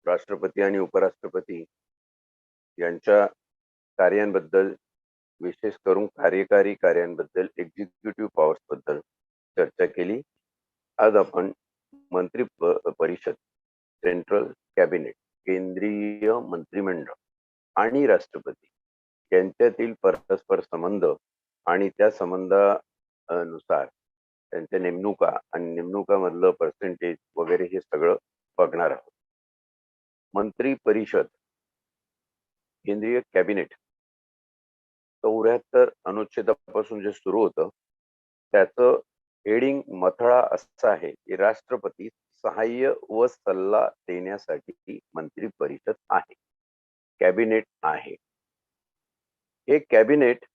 राष्ट्रपती आणि उपराष्ट्रपती यांच्या कार्यांबद्दल, विशेष करून कार्यकारी कार्यांबद्दल, एक्झिक्युटिव्ह पॉवर्स बद्दल चर्चा केली. आज आपण मंत्री परिषद, सेंट्रल कॅबिनेट, केंद्रीय मंत्रिमंडळ आणि राष्ट्रपती यांच्यातील परस्पर संबंध आणि त्या संबंधानुसार त्यांच्या नेमणुका आणि नेमणुकामधलं पर्सेंटेज वगैरे हे सगळं बघणार आहोत. मंत्री परिषद, केंद्रीय कॅबिनेट 74 अनुच्छेदापासून जे सुरू होतं त्याचं हेडिंग मथळा असं आहे की राष्ट्रपती सहाय्य व सल्ला देण्यासाठी मंत्री परिषद आहे, कॅबिनेट आहे. हे कॅबिनेट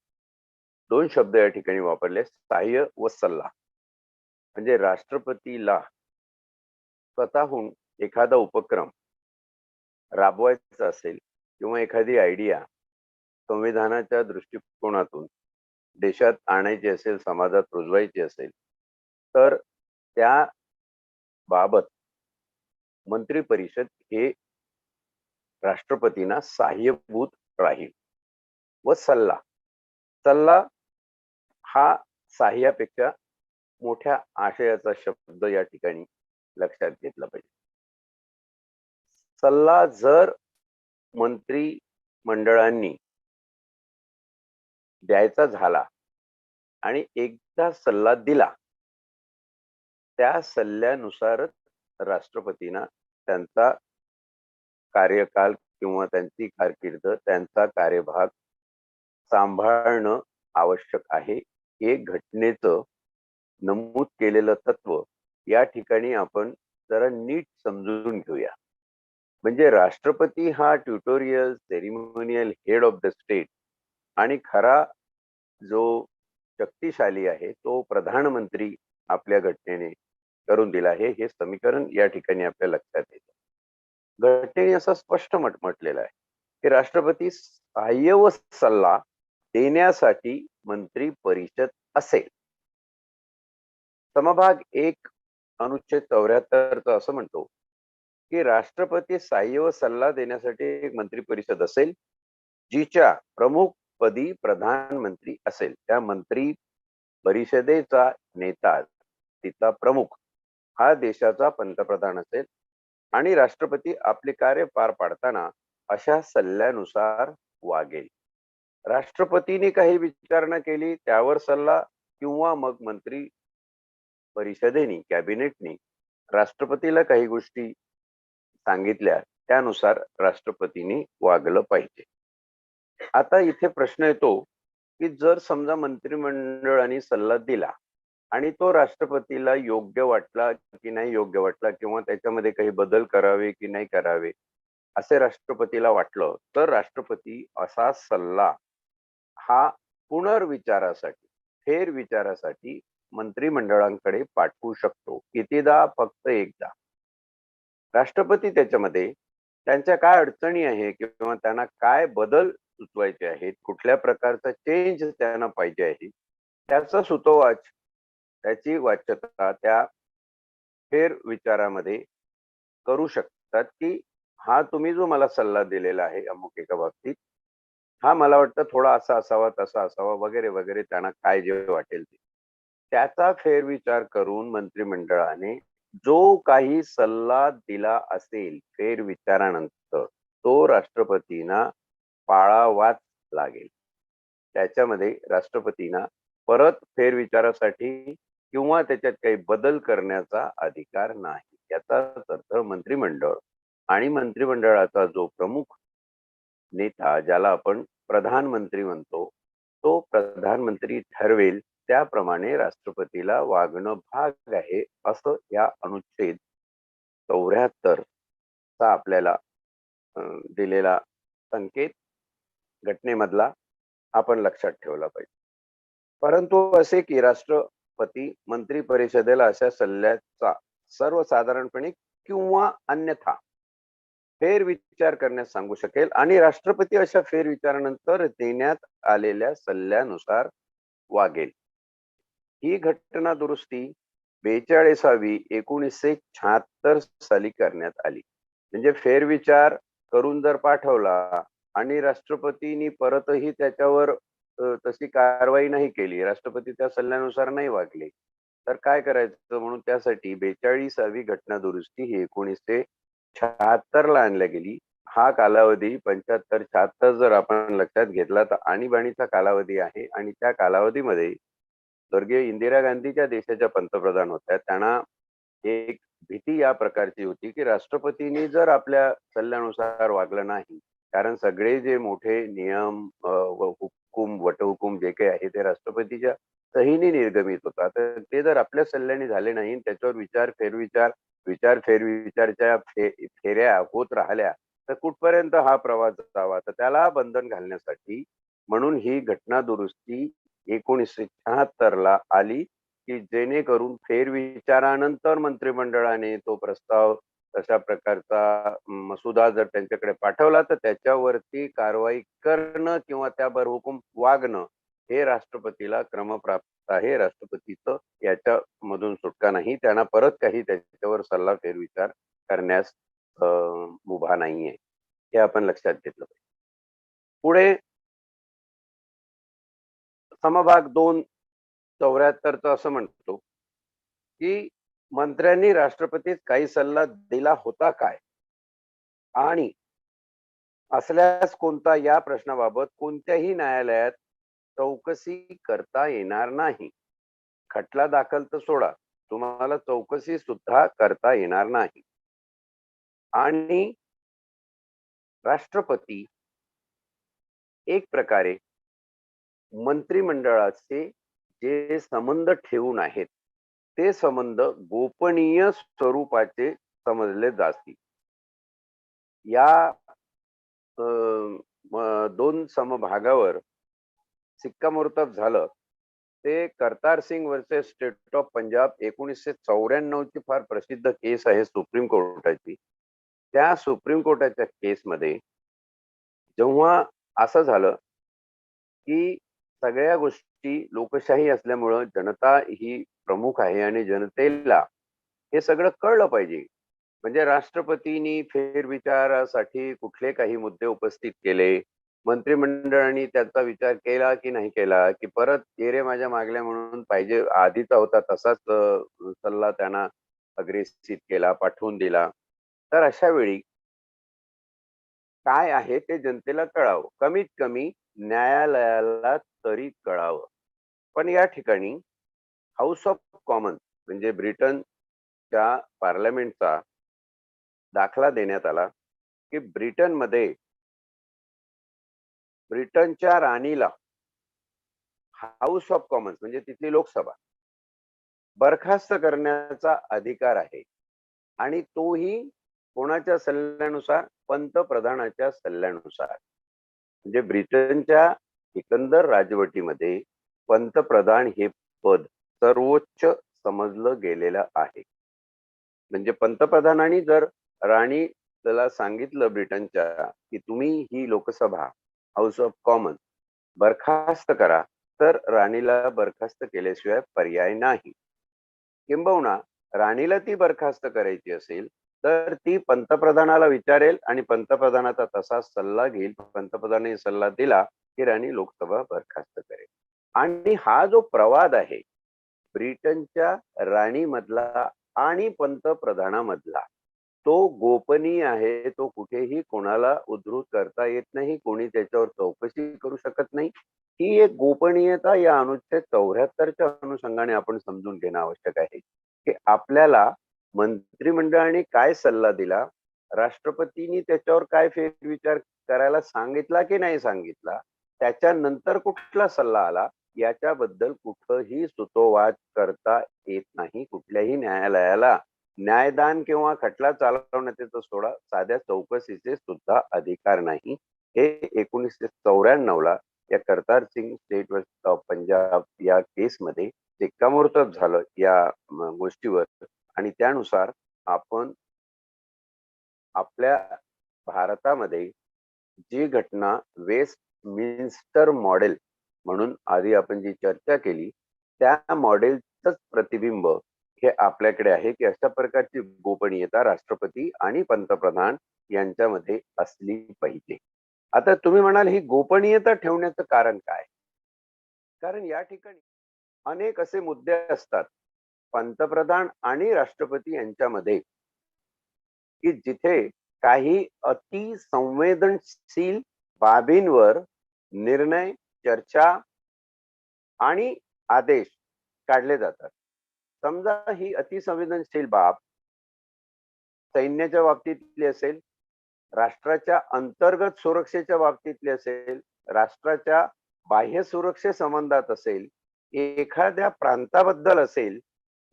दोन शब्द या ठिकाणी वापरले, सहाय्य व सल्ला. म्हणजे राष्ट्रपतीला स्वतःहून एखादा उपक्रम राबवायचा असेल किंवा एखादी आयडिया संविधानाच्या दृष्टिकोनातून देशात आणायची असेल, समाजात रुजवायची असेल, तर त्या बाबत मंत्री परिषद हे राष्ट्रपतींना सहाय्यभूत राहील. व सल्ला, सल्ला हा सहाय्यापेक्षा मोठ्या आशयाचा शब्द या ठिकाणी लक्षात घेतला पाहिजे. सल्ला जर मंत्री मंडळांनी द्यायचा झाला आणि एकदा सल्ला दिला, त्या सल्ल्यानुसारच राष्ट्रपतींना त्यांचा कार्यकाल किंवा त्यांची कारकीर्द, त्यांचा कार्यभाग सांभाळणं आवश्यक आहे. हे घटनेचं नमूद केलेलं तत्व या ठिकाणी आपण जरा नीट समजून घेऊया. म्हणजे राष्ट्रपती हा tutorial, ceremonial head of the state आणि खरा जो शक्तिशाली आहे तो प्रधानमंत्री आपल्या घटनेने करून दिला आहे. हे समीकरण या ठिकाणी आपल्या लक्षात येतं. घटनेने असं स्पष्ट म्हटलेलं आहे की राष्ट्रपती सहाय्य व सल्ला देण्यासाठी मंत्री परिषद असेल. समभाग 1 अनुच्छेद 74 असं म्हणतो की राष्ट्रपती सहाय्य व सल्ला देण्यासाठी एक मंत्री परिषद असेल, जिच्या प्रमुख पदी प्रधानमंत्री असेल. त्या मंत्री परिषदेचा नेता, तिचा प्रमुख हा देशाचा पंतप्रधान असेल आणि राष्ट्रपती आपले कार्य पार पाडताना अशा सल्ल्यानुसार वागेल. राष्ट्रपतीने काही विचारणा केली, त्यावर सल्ला किंवा मग मंत्री परिषदेने, कॅबिनेटने राष्ट्रपतीला काही गोष्टी सांगितल्या, त्यानुसार राष्ट्रपतींनी वागलं पाहिजे. आता इथे प्रश्न येतो की जर समजा मंत्रिमंडळाने सल्ला दिला आणि तो राष्ट्रपतीला योग्य वाटला की नाही योग्य वाटला, किंवा त्याच्यामध्ये काही बदल करावे की नाही करावे असे राष्ट्रपतीला वाटलं, तर राष्ट्रपती असा सल्ला हा पुनर्विचारासाठी, फेरविचारासाठी मंत्रिमंडळांकडे पाठवू शकतो. कितीदा? फक्त एकदा. राष्ट्रपती त्याच्यामध्ये त्यांच्या काय अडचणी आहे किंवा त्यांना काय बदल सुचवायचे आहेत, कुठल्या प्रकारचा चेंज त्यांना पाहिजे आहे, त्याचा सुतोवाच, त्याची वाच्यता त्या फेर विचारामध्ये करू शकतात की हा तुम्ही जो मला सल्ला दिलेला आहे अमुक एका बाबतीत, हा मला वाटतं थोडा असा असावा, तसा असावा, वगैरे वगैरे, त्यांना काय जे वाटेल ते त्याचा फेरविचार करून मंत्रिमंडळाने जो काही सल्ला दिला असेल फेरविचारानंतर, तो राष्ट्रपतींना पाळावाच लागेल. त्याच्यामध्ये राष्ट्रपतींना परत फेरविचारासाठी किंवा त्याच्यात काही बदल करण्याचा अधिकार नाही. याचाच अर्थ मंत्रिमंडळ आणि मंत्रिमंडळाचा जो प्रमुख नेता, ज्याला आपण प्रधानमंत्री म्हणतो, तो प्रधानमंत्री ठरवेल त्याप्रमाणे राष्ट्रपतीला वागणं भाग आहे, असं या अनुच्छेद 74 चा आपल्याला दिलेला संकेत घटनेमधला आपण लक्षात ठेवला पाहिजे. परंतु असे की राष्ट्रपती मंत्री परिषदेला अशा सल्ल्याचा सर्वसाधारणपणे किंवा अन्यथा फेरविचार करण्यास सांगू शकेल आणि राष्ट्रपती अशा फेरविचारानंतर देण्यात आलेल्या सल्ल्यानुसार वागेल. ही घटना दुरुस्ती 42वी 1976 साली करण्यात आली. म्हणजे फेरविचार करून जर पाठवला आणि राष्ट्रपतींनी परतही त्याच्यावर तशी कारवाई नाही केली, राष्ट्रपती त्या सल्ल्यानुसार नाही वागले, तर काय करायचं? म्हणून त्यासाठी 42वी घटना दुरुस्ती ही 1976 ला आणल्या गेली. हा कालावधी 75-76 जर आपण लक्षात घेतला तर आणीबाणीचा कालावधी आहे आणि त्या कालावधीमध्ये स्वर्गीय इंदिरा गांधी ज्या देशाच्या पंतप्रधान होत्या, त्यांना एक भीती या प्रकारची होती की राष्ट्रपतींनी जर आपल्या सल्ल्यानुसार वागलं नाही, कारण सगळे जे मोठे नियम व हुकूम वटहुकूम जे काही आहे ते राष्ट्रपतीच्या सहीने निर्गमित होतात, तर ते जर आपल्या सल्ल्याने झाले नाही, त्याच्यावर विचार फेरविचारच्या फेऱ्या होत राहिल्या, तर कुठपर्यंत हा प्रवास जावा? तर त्याला बंधन घालण्यासाठी म्हणून ही घटना दुरुस्ती 1976 ला आली, की जेणेकरून फेरविचारानंतर मंत्रिमंडळाने तो प्रस्ताव तशा प्रकारचा मसुदा जर त्यांच्याकडे पाठवला, तर त्याच्यावरती कारवाई करणं किंवा त्यावर हुकूम वागणं हे राष्ट्रपतीला क्रमप्राप्त आहे. राष्ट्रपतीचं याच्यामधून सुटका नाही. त्यांना परत काही त्याच्यावर सल्ला फेरविचार करण्यास मुभा नाहीये. हे आपण लक्षात घेतलं पाहिजे. पुढे समभाग 274 असं म्हणतो, की मंत्र्यांनी राष्ट्रपतीस काही सल्ला दिला होता काय? आणि असल्यास कोणता? या प्रश्नाबाबत कोणत्याही न्यायालयात चौकशी करता येणार नाही. खटला दाखल तर सोडा, तुम्हाला चौकशी सुद्धा करता येणार नाही. आणि राष्ट्रपती एक प्रकारे मंत्रिमंडळाचे जे संबंध ठेवून आहेत, ते संबंध गोपनीय स्वरूपाचे समजले जातील. या दोन समभागावर शिक्कामोर्तब झालं ते Kartar Singh versus state of Punjab 1994 ची फार प्रसिद्ध केस आहे सुप्रीम कोर्टाची. त्या सुप्रीम कोर्टाच्या केसमध्ये जेव्हा असं झालं की सगळ्या गोष्टी लोकशाही असल्यामुळं जनता ही प्रमुख आहे आणि जनतेला हे सगळं कळलं पाहिजे. म्हणजे राष्ट्रपतींनी फेरविचारासाठी कुठले काही मुद्दे उपस्थित केले, मंत्रिमंडळाने त्याचा विचार केला की नाही केला, की परत ये रे माझ्या मागल्या म्हणून पाहिजे आधीचा होता तसाच सल्ला त्यांना अग्रेसित केला, पाठवून दिला. तर अशा वेळी काय आहे ते जनतेला कळावं. कमीत कमी न्यायालयाला तरी कळावं. पण या ठिकाणी हाऊस ऑफ कॉमन्स म्हणजे ब्रिटनच्या पार्लमेंटचा दाखला देण्यात आला, की ब्रिटनच्या राणीला हाऊस ऑफ कॉमन्स म्हणजे तिथली लोकसभा बरखास्त करण्याचा अधिकार आहे आणि तोही कोणाच्या सल्ल्यानुसार? पंतप्रधानाच्या सल्ल्यानुसार. म्हणजे ब्रिटनच्या एकंदर राजवटीमध्ये पंतप्रधान हे पद सर्वोच्च समजलं गेलेलं आहे. म्हणजे पंतप्रधानांनी जर राणीला सांगितलं ब्रिटनच्या की तुम्ही ही लोकसभा हाऊस ऑफ कॉमन्स बरखास्त करा, तर राणीला बरखास्त केल्याशिवाय पर्याय नाही. किंबहुना राणीला ती बरखास्त करायची असेल तर ती पंतप्रधानाला विचारेल आणि पंतप्रधानाचा तसा सल्ला घेईल. पंतप्रधानाने सल्ला दिला की राणी लोकसभा बरखास्त करेल. आणि हा जो प्रवाद आहे ब्रिटनच्या राणीमधला आणि पंतप्रधानामधला, तो गोपनीय आहे. तो कुठेही कोणाला उद्धृत करता येत नाही, कोणी त्याच्यावर चौकशी करू शकत नाही. ही एक गोपनीयता या अनुच्छेद 74च्या अनुषंगाने आपण समजून घेणं आवश्यक आहे, की आपल्याला मंत्रिमंडळाने काय सल्ला दिला, राष्ट्रपतींनी त्याच्यावर काय फेरविचार करायला सांगितला की नाही सांगितला, त्याच्यानंतर कुठला सल्ला आला, याच्याबद्दल कुठंही सुतोवाच करता येत नाही कुठल्याही न्यायालयाला. न्यायदान किंवा खटला चालवण्याचा सोडा, साध्या चौकशीचे सुद्धा अधिकार नाही. हे 1994 ला या करतार सिंग स्टेट ऑफ पंजाब या केसमध्ये शिक्कामोर्तब झालं या गोष्टीवर. आणि त्यानुसार आपण आपल्या भारतामध्ये जी घटना वेस्टमिन्स्टर मॉडेल म्हणून आधी आपण जी चर्चा केली, त्या मॉडेलचंच प्रतिबिंब हे आपल्याकडे आहे की अशा प्रकारची गोपनीयता राष्ट्रपती आणि पंतप्रधान यांच्यामध्ये असली पाहिजे. आता तुम्ही म्हणाल ही गोपनीयता ठेवण्याचं कारण काय? कारण या ठिकाणी अनेक असे मुद्दे असतात पंतप्रधान आणि राष्ट्रपती यांच्यामध्ये, की जिथे काही अति संवेदनशील बाबींवर निर्णय, चर्चा आणि आदेश काढले जातात. समजा ही अतिसंवेदनशील बाब सैन्याच्या बाबतीतली असेल, राष्ट्राच्या अंतर्गत सुरक्षेच्या बाबतीतली असेल, राष्ट्राच्या बाह्य सुरक्षेसंबंधात असेल, एखाद्या प्रांताबद्दल असेल,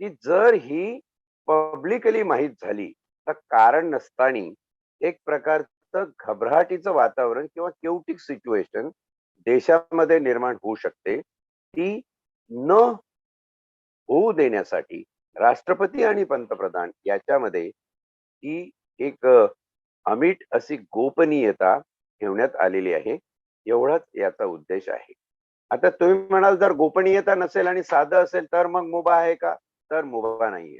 की जर ही पब्लिकली माहीत झाली, तर कारण नसताना एक प्रकारचं घबराटीचं वातावरण किंवा केओटिक सिच्युएशन देशामध्ये निर्माण होऊ शकते. ती न होऊ देण्यासाठी राष्ट्रपती आणि पंतप्रधान याच्यामध्ये ही एक अमिट अशी गोपनीयता ठेवण्यात आलेली आहे. एवढाच याचा उद्देश आहे. आता तुम्ही म्हणाल जर गोपनीयता नसेल आणि साधं असेल तर मग मुभा आहे का? तर मुभा नाहीये.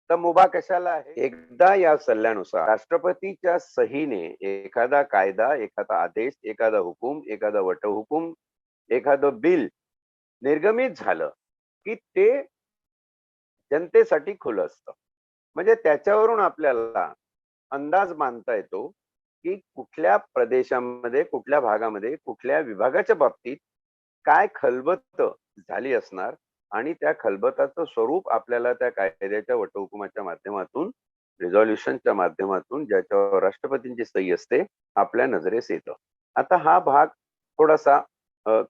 तर मुभा कशाला आहे? एकदा या सल्ल्यानुसार राष्ट्रपतीच्या सहीने एखादा कायदा, एखादा आदेश, एखादा हुकूम, एखादा वटहुकूम, एखादं बिल निर्गमित झालं, की ते जनतेसाठी खुलं असतं. म्हणजे त्याच्यावरून आपल्याला अंदाज बांधता येतो, की कुठल्या प्रदेशामध्ये, कुठल्या भागामध्ये, कुठल्या विभागाच्या बाबतीत काय खलबत झाली असणार आणि त्या खलबताचं स्वरूप आपल्याला त्या कायद्याच्या वटहुकुमाच्या माध्यमातून, रिझॉल्युशनच्या माध्यमातून ज्याच्यावर राष्ट्रपतींची सही असते, आपल्या नजरेस येतं. आता हा भाग थोडासा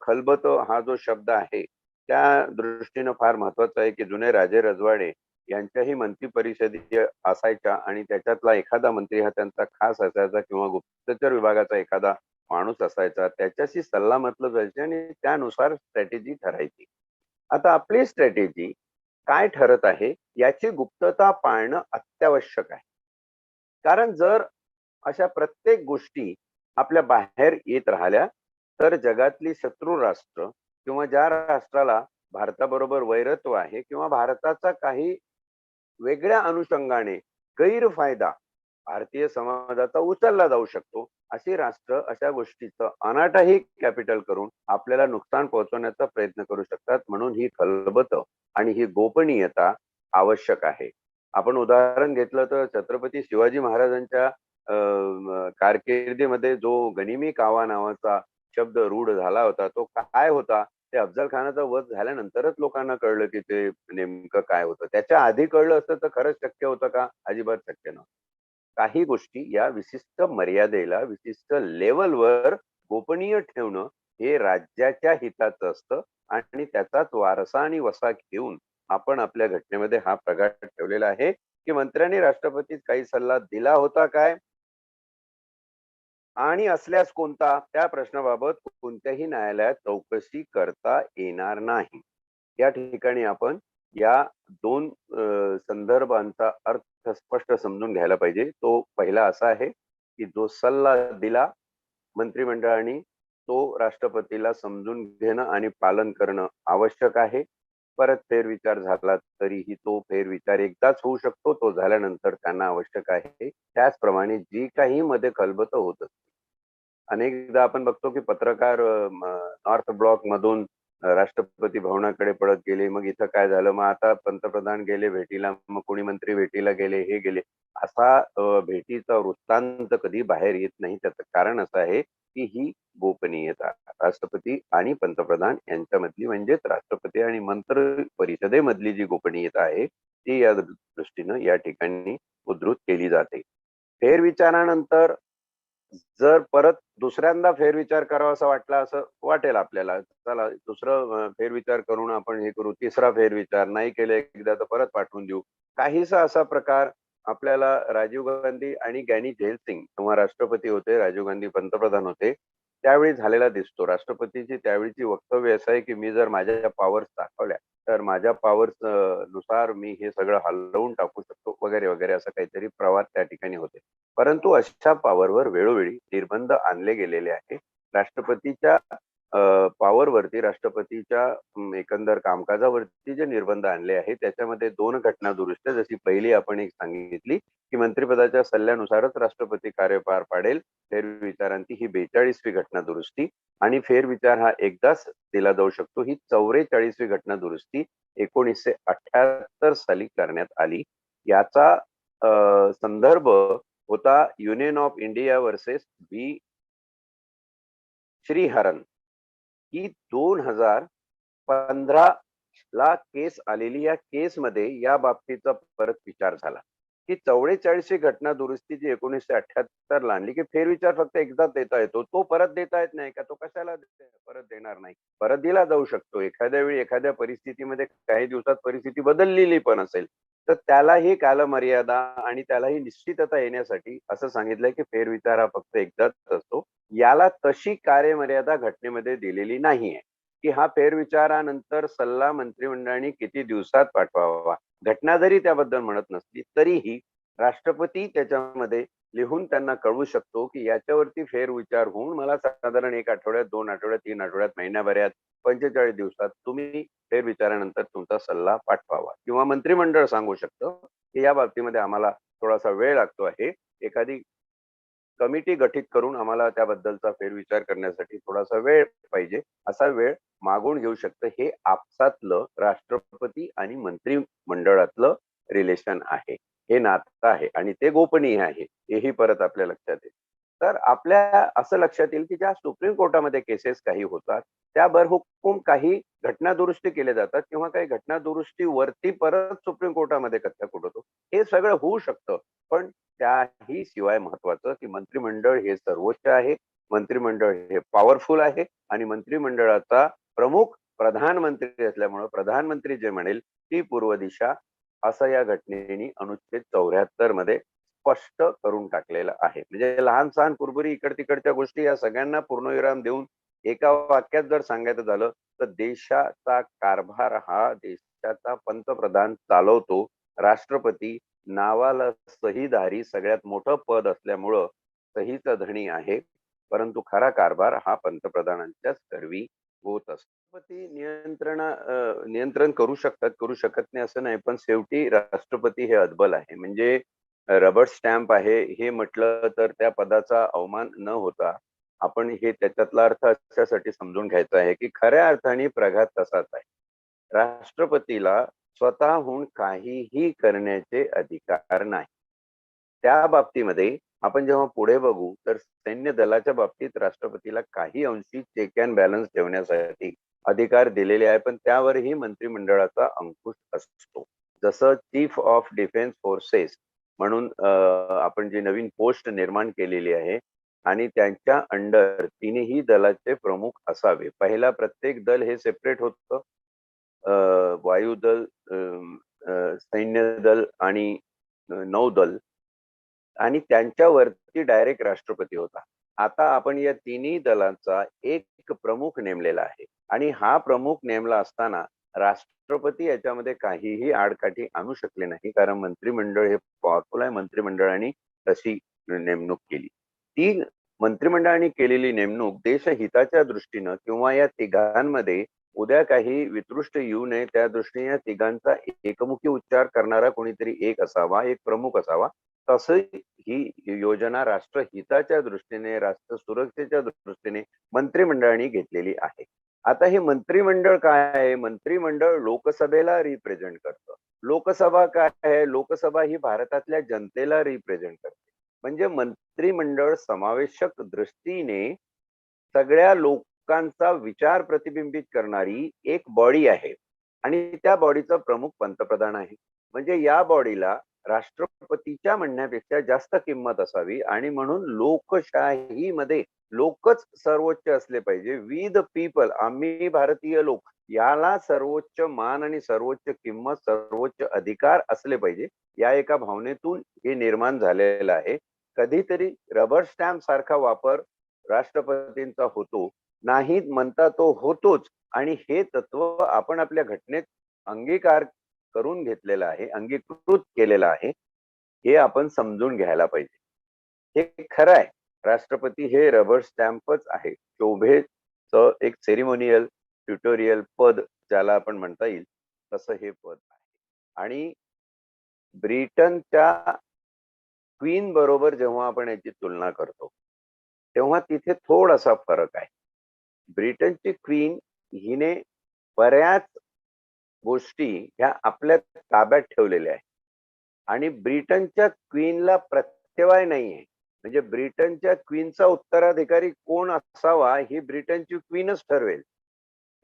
खलबत हा जो शब्द आहे, त्या दृष्टीनं फार महत्वाचा आहे, की जुने राजे रजवाडे यांच्याही मंत्री परिषदी असायच्या आणि त्याच्यातला एखादा मंत्री हा त्यांचा खास असायचा किंवा गुप्तचर विभागाचा एखादा माणूस असायचा. त्याच्याशी सल्लामसलत व्हायची आणि त्यानुसार स्ट्रॅटेजी ठरायची. आता आपली स्ट्रॅटेजी काय ठरत आहे याची गुप्तता पाळणं अत्यावश्यक आहे. कारण जर अशा प्रत्येक गोष्टी आपल्या बाहेर येत राहिल्या, तर जगातली शत्रू राष्ट्र किंवा ज्या राष्ट्राला भारताबरोबर वैरत्व आहे किंवा भारताचा काही वेगळ्या अनुषंगाने गैरफायदा भारतीय समाजाचा उचलला जाऊ शकतो, अशी राष्ट्र अशा गोष्टीचं अनाठाही कॅपिटल करून आपल्याला नुकसान पोहोचवण्याचा प्रयत्न करू शकतात. म्हणून ही खलबत आणि ही गोपनीयता आवश्यक आहे. आपण उदाहरण घेतलं तर छत्रपती शिवाजी महाराजांच्या कारकिर्दीमध्ये जो गनिमी कावा नावाचा शब्द रूढ झाला होता, तो काय होता? ते अफजल खानाचा वध झाल्यानंतरच लोकांना कळलं, की ते नेमकं काय होतं. त्याच्या आधी कळलं असतं तर खरंच शक्य होतं का? अजिबात शक्य नव्हतं. काही गोष्टी या विशिष्ट मर्यादेला, विशिष्ट लेव्हलवर गोपनीय ठेवणं हे राज्याच्या हिताचं असतं आणि त्याचाच वारसा आणि वसा घेऊन आपण आपल्या घटनेमध्ये हा प्रकार ठेवलेला आहे, की मंत्र्यांनी राष्ट्रपतीस काही सल्ला दिला होता काय? आणि असल्यास कोणता? त्या प्रश्नाबाबत कोणत्याही न्यायालयात चौकशी करता येणार नाही. या ठिकाणी आपण या 2 संदर्भांचा अर्थ स्पष्ट समजून घ्यायला पाहिजे. तो पहिला असा आहे, की जो सल्ला दिला मंत्रिमंडळाने तो राष्ट्रपतीला समजून घेणं आणि पालन करणं आवश्यक आहे. परत फेरविचार झाला तरीही तो फेरविचार एकदाच होऊ शकतो. तो झाल्यानंतर त्यांना आवश्यक आहे. त्याचप्रमाणे जी काही मध्ये खलबतं होत असते. अनेकदा आपण बघतो की पत्रकार नॉर्थ ब्लॉक मधून राष्ट्रपती भवनाकडे पळत गेले. मग इथं काय झालं? मग आता पंतप्रधान गेले भेटीला, मग कोणी मंत्री भेटीला गेले, हे गेले. असा भेटीचा वृत्तांत कधी बाहेर येत नाही. त्याचं कारण असं आहे की ही गोपनीयता राष्ट्रपती आणि पंतप्रधान यांच्यामधली, म्हणजेच राष्ट्रपती आणि मंत्री परिषदेमधली जी गोपनीयता आहे, ती या दृष्टीनं या ठिकाणी उद्धृत केली जाते. फेरविचारानंतर जर परत दुसऱ्यांदा फेरविचार करावा असं वाटला, असं वाटेल आपल्याला, चला दुसरं फेरविचार करून आपण हे करू. तिसरा फेरविचार नाही केलं एकदा तर परत पाठवून देऊ. काहीसा असा प्रकार आपल्याला राजीव गांधी आणि गॅनी झैल सिंग तेव्हा राष्ट्रपती होते, राजीव गांधी पंतप्रधान होते, त्यावेळी झालेला दिसतो. राष्ट्रपतीची त्यावेळीची वक्तव्य असं आहे की मी जर माझ्या पॉवर्स दाखवल्या तर माझ्या पॉवर्स नुसार मी हे सगळं हलवून टाकू शकतो वगैरे वगैरे, असं काहीतरी प्रवाद त्या ठिकाणी होते. परंतु अशा पॉवरवर वेळोवेळी निर्बंध आणले गेलेले आहे. राष्ट्रपतीच्या पॉवरवरती राष्ट्रपतीच्या एकंदर कामकाजावरती जे निर्बंध आणले आहेत त्याच्यामध्ये 2 घटना दुरुस्त्या, जशी पहिली आपण एक सांगितली की मंत्रिपदाच्या सल्ल्यानुसारच राष्ट्रपती कार्य पार पाडेल, फेरविचारांती ही 42वी घटना दुरुस्ती, आणि फेरविचार हा एकदाच दिला जाऊ शकतो ही 44वी घटना दुरुस्ती 1978 साली करण्यात आली. याचा संदर्भ होता युनियन ऑफ इंडिया वर्सेस बी श्रीहरन ही 2015 ला केस आलेली. या केसमध्ये या बाबतीचा परत विचार झाला की 44वी घटना दुरुस्ती जी 1978 ला आणली की फेरविचार फक्त एकदाच देता येतो, तो परत देता येत नाही का? तो कशाला परत देणार नाही? परत दिला जाऊ शकतो. एखाद्या वेळी एखाद्या परिस्थितीमध्ये काही दिवसात परिस्थिती बदललेली पण असेल तर त्यालाही कालमर्यादा आणि त्यालाही निश्चितता येण्यासाठी असं सांगितलंय की फेरविचार हा फक्त एकदाच असतो. याला तशी कार्यमर्यादा घटनेमध्ये दिलेली नाहीये की हा फेरविचारानंतर सल्ला मंत्रिमंडळाने किती दिवसात पाठवावा. घटना जरी त्याबद्दल म्हणत नसली तरीही राष्ट्रपती त्याच्यामध्ये लिहून त्यांना कळवू शकतो की याच्यावरती फेरविचार होऊन मला साधारण 1 आठवड्यात, 2 आठवड्यात, 3 आठवड्यात, महिन्याभरात, 45 दिवसात तुम्ही फेरविचारानंतर तुमचा सल्ला पाठवावा. किंवा मंत्रिमंडळ सांगू शकतं की या बाबतीमध्ये आम्हाला थोडासा वेळ लागतो आहे, एखादी कमिटी गठीत करून आम्हाला त्याबद्दलचा फेरविचार करण्यासाठी थोडासा वेळ पाहिजे, असा वेळ मागून घेऊ शकतं. हे आपसातलं राष्ट्रपती आणि मंत्रिमंडळातलं रिलेशन आहे, हे नातं आहे आणि ते गोपनीय आहे, हेही परत आपल्या लक्षात येईल. तर आपल्या असं लक्षात येईल की ज्या सुप्रीम कोर्टामध्ये केसेस काही होतात त्या बरहुकूम काही घटना दुरुस्ती केले जातात किंवा काही घटना दुरुस्तीवरती परत सुप्रीम कोर्टामध्ये कथ्थक उठवतो. हे सगळं होऊ शकतं, पण त्याही शिवाय महत्वाचं की मंत्रिमंडळ हे सर्वोच्च आहे, मंत्रिमंडळ हे पॉवरफुल आहे आणि मंत्रिमंडळाचा प्रमुख प्रधानमंत्री असल्यामुळं प्रधानमंत्री जे म्हणेल ती पूर्व दिशा, असं या घटनेने अनुच्छेद 74 मध्ये स्पष्ट करून टाकलेलं आहे. म्हणजे लहान सहान कुरबुरी इकड तिकडच्या गोष्टी या सगळ्यांना पूर्णविराम देऊन एका वाक्यात जर सांगायचं झालं तर देशाचा कारभार हा देशाचा पंतप्रधान चालवतो. राष्ट्रपती नावाला सहीधारी सगळ्यात मोठं पद असल्यामुळं सहीचा धणी आहे, परंतु खरा कारभार हा पंतप्रधानांच्याच करवी होत असतो. राष्ट्रपती नियंत्रण करू शकतात, करू शकत नाही असं नाही, पण शेवटी राष्ट्रपती हे अदबल आहे. म्हणजे रबर स्टॅम्प आहे हे म्हटलं तर त्या पदाचा अवमान न होता आपण हे त्याच्यातला अर्थ अशासाठी समजून घ्यायचा आहे की खऱ्या अर्थाने प्रघात तसाच आहे. राष्ट्रपतीला स्वतःहून काहीही करण्याचे अधिकार नाही. त्या बाबतीमध्ये आपण जेव्हा पुढे बघू तर सैन्य दलाच्या बाबतीत राष्ट्रपतीला काही अंशी चेक अँड बॅलन्स ठेवण्यासाठी अधिकार दिलेले आहे, पण त्यावरही मंत्रिमंडळाचा अंकुश असतो. जसं चीफ ऑफ डिफेन्स फोर्सेस म्हणून आपण जी नवीन पोस्ट निर्माण केलेली आहे आणि त्यांच्या अंडर तिन्ही दलाचे प्रमुख असावे. पहिला प्रत्येक दल हे सेपरेट होतं, वायुदल, सैन्य दल आणि नौदल, आणि त्यांच्यावरती डायरेक्ट राष्ट्रपती होता. आता आपण या तिन्ही दलांचा एक प्रमुख नेमलेला आहे आणि हा प्रमुख नेमला असताना राष्ट्रपती याच्यामध्ये काहीही आडकाठी आणू शकले नाही, कारण मंत्रिमंडळ हे पॉवरफुल आहे. मंत्रिमंडळाने तशी नेमणूक केली. ती मंत्रिमंडळाने केलेली नेमणूक देशहिताच्या दृष्टीनं किंवा या तिघांमध्ये उद्या काही वितृष्ट येऊ नये त्या दृष्टीने या तिघांचा एकमुखी उच्चार करणारा कोणीतरी एक असावा, एक प्रमुख असावा. तसं ही योजना राष्ट्रहिताच्या दृष्टीने, राष्ट्र सुरक्षेच्या दृष्टीने मंत्रिमंडळाने घेतलेली आहे. आता हे मंत्रिमंडळ काय आहे? मंत्रिमंडळ लोकसभेला रिप्रेझेंट करतं. लोकसभा काय आहे? लोकसभा ही भारतातल्या जनतेला रिप्रेझेंट करते. म्हणजे मंत्रिमंडळ समावेशक दृष्टीने सगळ्या लोकांचा विचार प्रतिबिंबित करणारी एक बॉडी आहे आणि त्या बॉडीचा प्रमुख पंतप्रधान आहे. म्हणजे या बॉडीला राष्ट्रपतीच्या म्हणण्यापेक्षा जास्त किंमत असावी आणि म्हणून लोकशाहीमध्ये लोकच सर्वोच्च असले पाहिजे. वी द पीपल, आम्ही भारतीय लोक, याला सर्वोच्च मान आणि सर्वोच्च किंमत, सर्वोच्च अधिकार असले पाहिजे. या एका भावनेतून हे निर्माण झालेलं आहे. कधीतरी रबर स्टॅम्प सारखा वापर राष्ट्रपतींचा होतो, नाही म्हणता तो होतोच, आणि हे तत्व आपण आपल्या घटनेत अंगीकार करून घेतलेलं आहे, अंगीकृत केलेलं आहे. हे आपण समजून घ्यायला पाहिजे. हे खरं आहे, राष्ट्रपती हे रबर स्टॅम्पच आहे, शोभे एक सेरिमोनियल ट्युटोरियल पद ज्याला आपण म्हणता येईल तसं हे पद आहे. आणि ब्रिटनच्या क्वीन बरोबर जेव्हा आपण याची तुलना करतो तेव्हा तिथे थोडासा फरक आहे. ब्रिटनची क्वीन हिने बऱ्याच गोष्टी ह्या आपल्या ताब्यात ठेवलेल्या आहे आणि ब्रिटनच्या क्वीनला प्रत्यवाय नाहीये. म्हणजे ब्रिटनच्या क्वीनचा उत्तराधिकारी कोण असावा ही ब्रिटनची क्वीनच ठरवेल.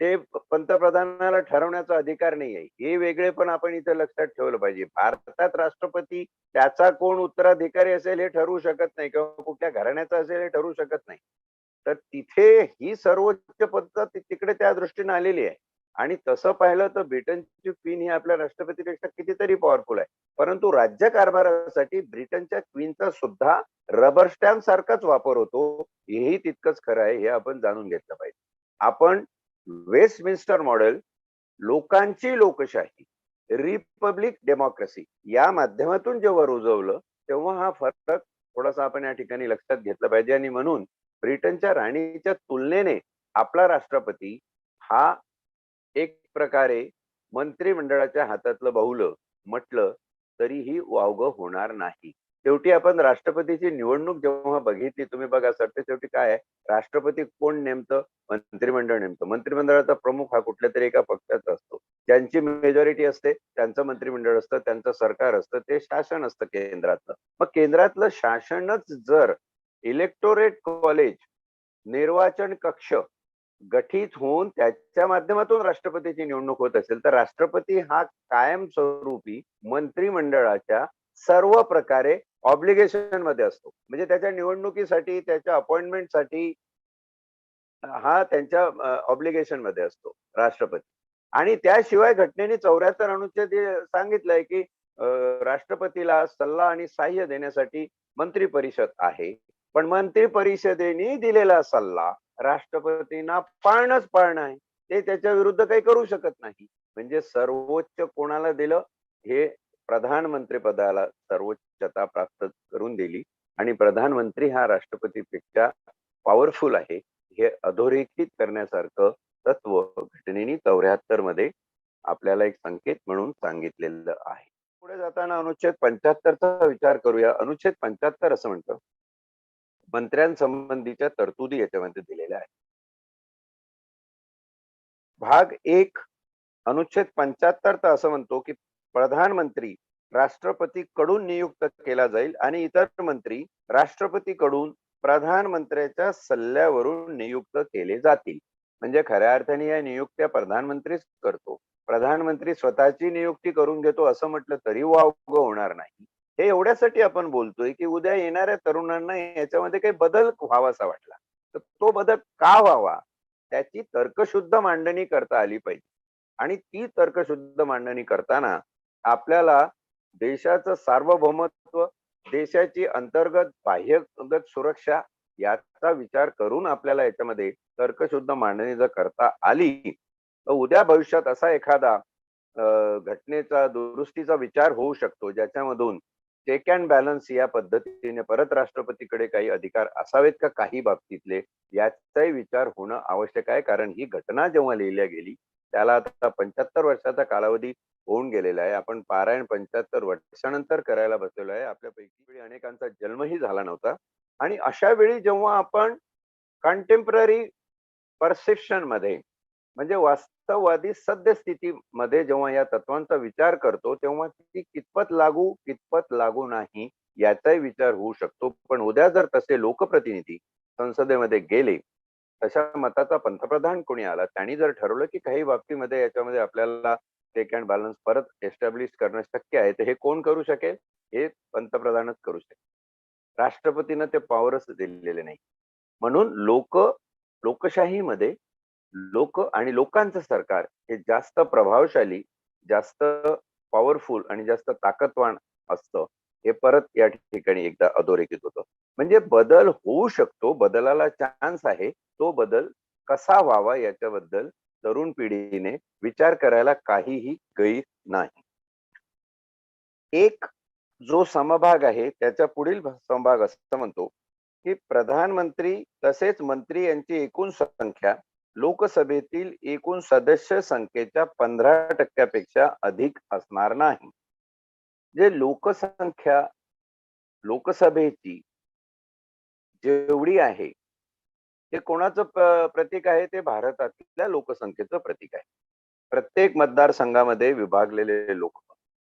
ते पंतप्रधानाला ठरवण्याचा अधिकार नाहीये. हे वेगळे पण आपण इथे लक्षात ठेवलं पाहिजे. भारतात राष्ट्रपती त्याचा कोण उत्तराधिकारी असेल हे ठरवू शकत नाही किंवा कुठल्या घराण्याचा असेल हे ठरवू शकत नाही. तर तिथे ही सर्वोच्च पद्धत तिकडे त्या दृष्टीने आलेली आहे. आणि तसं पाहिलं तर ब्रिटनची क्वीन ही आपल्या राष्ट्रपतीपेक्षा कितीतरी पॉवरफुल आहे. परंतु राज्यकारभारासाठी ब्रिटनच्या क्वीनचा सुद्धा रबर स्टॅम्प सारखाच वापर होतो. हेही तितकंच खरं आहे, हे आपण जाणून घेतलं पाहिजे. आपण वेस्टमिन्स्टर मॉडेल, लोकांची लोकशाही, रिपब्लिक डेमोक्रेसी या माध्यमातून जेव्हा रुजवलं तेव्हा हा फरक थोडासा आपण या ठिकाणी लक्षात घेतला पाहिजे. आणि म्हणून ब्रिटनच्या राणीच्या तुलनेने आपला राष्ट्रपती हा एक प्रकारे मंत्रिमंडळाच्या हातातलं बाहुलं म्हटलं तरीही वावगं होणार नाही. शेवटी आपण राष्ट्रपतीची निवडणूक जेव्हा बघितली, तुम्ही बघा शेवटी काय आहे, राष्ट्रपती कोण नेमतं? मंत्रिमंडळ नेमतं. मंत्रिमंडळाचा प्रमुख हा कुठल्या तरी एका पक्षाचा असतो. ज्यांची मेजॉरिटी असते त्यांचं मंत्रिमंडळ असतं, त्यांचं सरकार असतं, ते शासन असतं केंद्रातलं. मग केंद्रातलं शासनच जर इलेक्टोरेट कॉलेज, निर्वाचन कक्ष गठीत होऊन त्याच्या माध्यमातून राष्ट्रपतीची निवडणूक होत असेल तर राष्ट्रपती हा कायमस्वरूपी मंत्रिमंडळाच्या सर्व प्रकारे ऑब्लिगेशन मध्ये असतो. म्हणजे त्याच्या निवडणुकीसाठी, त्याच्या अपॉइंटमेंटसाठी हा त्यांच्या ऑब्लिगेशन मध्ये असतो राष्ट्रपती. आणि त्याशिवाय घटनेने 74 अनुच्छेद सांगितलंय की राष्ट्रपतीला सल्ला आणि सहाय्य देण्यासाठी मंत्री परिषद आहे. पण मंत्री परिषदेने दिलेला सल्ला राष्ट्रपतींना पाळणंच पाळणं आहे. ते त्याच्या विरुद्ध काही करू शकत नाही. म्हणजे सर्वोच्च कोणाला दिलं? हे प्रधानमंत्री पदाला सर्वोच्चता प्राप्त करून दिली. आणि प्रधानमंत्री हा राष्ट्रपतीपेक्षा पॉवरफुल आहे हे अधोरेखित करण्यासारखं तत्व घटनेने 74 मध्ये आपल्याला एक संकेत म्हणून सांगितलेलं आहे. पुढे जाताना अनुच्छेद 75चा विचार करूया. अनुच्छेद 75 असं म्हणतं, मंत्र्यांसंबंधीच्या तरतुदी याच्यामध्ये दिलेल्या आहेत. भाग 1 अनुच्छेद 75 तर असं म्हणतो की प्रधानमंत्री राष्ट्रपतीकडून नियुक्त केला जाईल आणि इतर मंत्री राष्ट्रपतीकडून प्रधानमंत्र्याच्या सल्ल्यावरून नियुक्त केले जातील. म्हणजे खऱ्या अर्थाने या नियुक्त्या प्रधानमंत्रीच करतो. प्रधानमंत्री स्वतःची नियुक्ती करून घेतो असं म्हटलं तरी वावगं होणार नाही. हे एवढ्यासाठी आपण बोलतोय की उद्या येणाऱ्या तरुणांना याच्यामध्ये काही बदल व्हावासा वाटला तर तो बदल का व्हावा त्याची तर्कशुद्ध मांडणी करता आली पाहिजे. आणि ती तर्कशुद्ध मांडणी करताना आपल्याला देशाचं सार्वभौमत्व, देशाची अंतर्गत बाह्यगत सुरक्षा याचा विचार करून आपल्याला याच्यामध्ये तर्कशुद्ध मांडणी जर करता आली तर उद्या भविष्यात असा एखादा घटनेचा दुरुस्तीचा विचार होऊ शकतो ज्याच्यामधून चेक अँड बॅलन्स या पद्धतीने परत राष्ट्रपतीकडे काही अधिकार असावेत का काही बाबतीतले याचाही विचार होणं आवश्यक आहे. कारण ही घटना जेव्हा लिहिल्या गेली त्याला आता 75 वर्षाचा कालावधी होऊन गेलेला आहे. आपण पारायण 75 वर्षानंतर करायला बसलेलो आहे. आपल्यापैकी अनेकांचा जन्मही झाला नव्हता. आणि अशा वेळी जेव्हा आपण कंटेम्पररी परसेप्शन मध्ये म्हणजे वास्तववादी सद्यस्थितीमध्ये जेव्हा या तत्वांचा विचार करतो तेव्हा ती कितपत लागू नाही याचाही विचार होऊ शकतो. पण उद्या जर तसे लोकप्रतिनिधी संसदेमध्ये गेले, तशा मताचा पंतप्रधान कोणी आला, त्यांनी जर ठरवलं की काही बाबतीमध्ये याच्यामध्ये आपल्याला चेक अँड बॅलन्स परत एस्टॅब्लिश करणं शक्य आहे, तर हे कोण करू शकेल? हे पंतप्रधानच करू शकेल. राष्ट्रपतीनं ते पॉवरच दिलेले नाही. म्हणून लोकशाहीमध्ये लोक आणि लोकांचं सरकार हे जास्त प्रभावशाली, जास्त पॉवरफुल आणि जास्त ताकदवान असतं. हे परत या ठिकाणी एकदा अधोरेखित होतं. म्हणजे बदल होऊ शकतो, बदलाला चान्स आहे. तो बदल कसा व्हावा याच्याबद्दल तरुण पिढीने विचार करायला काहीही गैर नाही. एक जो समभाग आहे त्याच्या पुढील समभाग असं म्हणतो की प्रधानमंत्री तसेच मंत्री यांची एकूण संख्या लोकसभेतील एकूण सदस्य संख्येच्या 15% अधिक असणार नाही. जे लोकसंख्या लोकसभेची जेवढी आहे ते कोणाचं प्रतीक आहे? ते भारतातल्या लोकसंख्येचं प्रतीक आहे. प्रत्येक मतदारसंघामध्ये विभागलेले लोक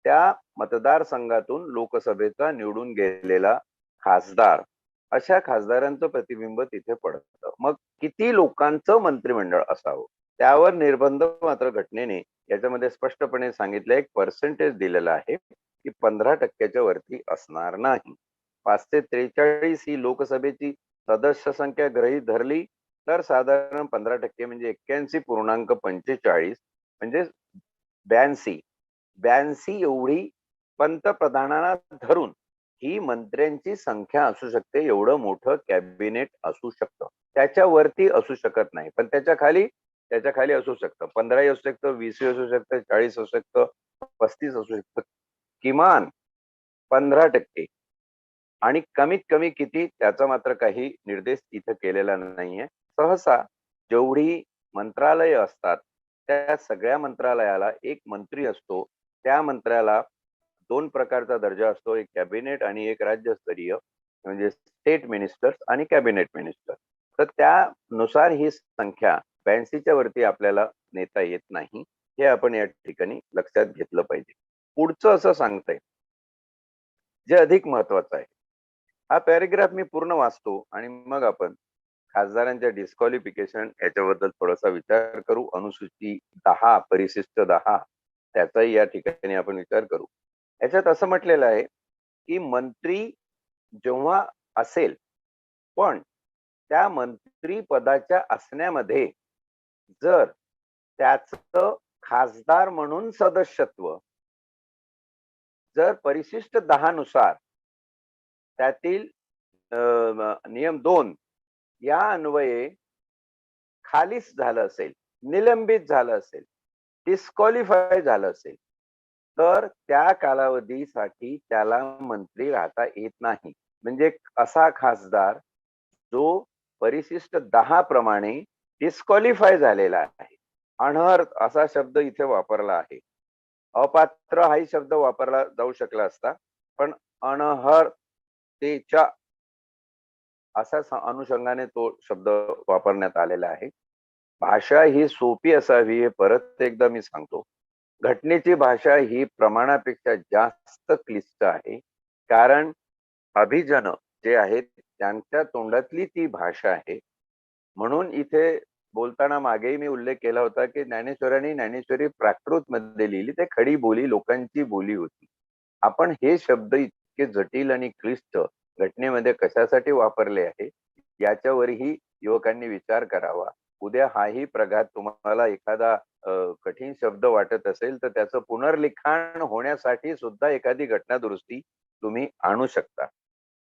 त्या मतदारसंघातून लोकसभेचा निवडून गेलेला खासदार, अशा खासदारांचं प्रतिबिंब तिथे पडतं. मग किती लोकांचं मंत्रिमंडळ असावं त्यावर निर्बंध मात्र घटनेने याच्यामध्ये स्पष्टपणे सांगितलं, एक पर्सेंटेज दिलेला आहे की 15% वरती असणार नाही. 543 ही लोकसभेची सदस्य संख्या गृहीत धरली तर साधारण 15% म्हणजे 81.45 म्हणजे 82 एवढी पंतप्रधानांना धरून ही मंत्र्यांची संख्या असू शकते. एवढं मोठं कॅबिनेट असू शकतं. त्याच्यावरती असू शकत नाही, पण त्याच्या खाली असू शकतं. 15 असू शकतं, 20 असू शकतं, 40 असू शकतं, 35 असू शकतं. किमान 15%. आणि कमीत कमी किती त्याचा मात्र काही निर्देश इथं केलेला नाहीये. सहसा जेवढी मंत्रालय असतात त्या सगळ्या मंत्रालयाला एक मंत्री असतो. त्या मंत्र्याला 2 प्रकारचा दर्जा असतो, एक कॅबिनेट आणि एक राज्यस्तरीय, म्हणजे स्टेट मिनिस्टर्स आणि कॅबिनेट मिनिस्टर. तर त्यानुसार ही संख्या 82च्या वरती आपल्याला नेता येत नाही. हे आपण या ठिकाणी लक्षात घेतलं पाहिजे. पुढचं असं सांगतंय जे अधिक महत्वाचं आहे. हा पॅराग्राफ मी पूर्ण वाचतो आणि मग आपण खासदारांच्या डिस्क्वालिफिकेशन याच्याबद्दल थोडासा विचार करू. अनुसूची 10, परिशिष्ट 10 त्याचाही या ठिकाणी आपण विचार करू. याच्यात असं म्हटलेलं आहे की मंत्री जेव्हा असेल, पण त्या मंत्री पदाच्या असण्यामध्ये जर त्याचं खासदार म्हणून सदस्यत्व जर परिशिष्ट 10 नुसार त्यातील नियम 2 या अन्वये खालीच झालं असेल, निलंबित झालं असेल, डिस्क्वालिफाय झालं असेल, तर त्या कालावधीसाठी त्याला मंत्री राहता येत नाही. म्हणजे असा खासदार जो परिशिष्ट 10 प्रमाणे डिस्क्वालिफाय झालेला आहे. अनर्हत असा शब्द इथे वापरला आहे. अपात्र हाही शब्द वापरला जाऊ शकला असता, पण अनर्हतेच्या अशा अनुषंगाने तो शब्द वापरण्यात आलेला आहे. भाषा ही सोपी असावी हे परत एकदा मी सांगतो. घटनेची भाषा ही प्रमाणापेक्षा जास्त क्लिष्ट आहे, कारण अभिजन जे आहेत त्यांच्या तोंडातली ती भाषा आहे. म्हणून इथे बोलताना मागेही मी उल्लेख केला होता की ज्ञानेश्वरांनी ज्ञानेश्वरी प्राकृत मध्ये लिहिली. ते खडी बोली, लोकांची बोली होती. आपण हे शब्द इतके जटिल आणि क्लिष्ट घटनेमध्ये कशासाठी वापरले आहे याच्यावरही युवकांनी विचार करावा. उद्या हाही प्रघात तुम्हाला एखादा कठीण शब्द वाटत असेल तर त्याचं पुनर्लिखाण होण्यासाठी सुद्धा एखादी घटना दुरुस्ती तुम्ही आणू शकता.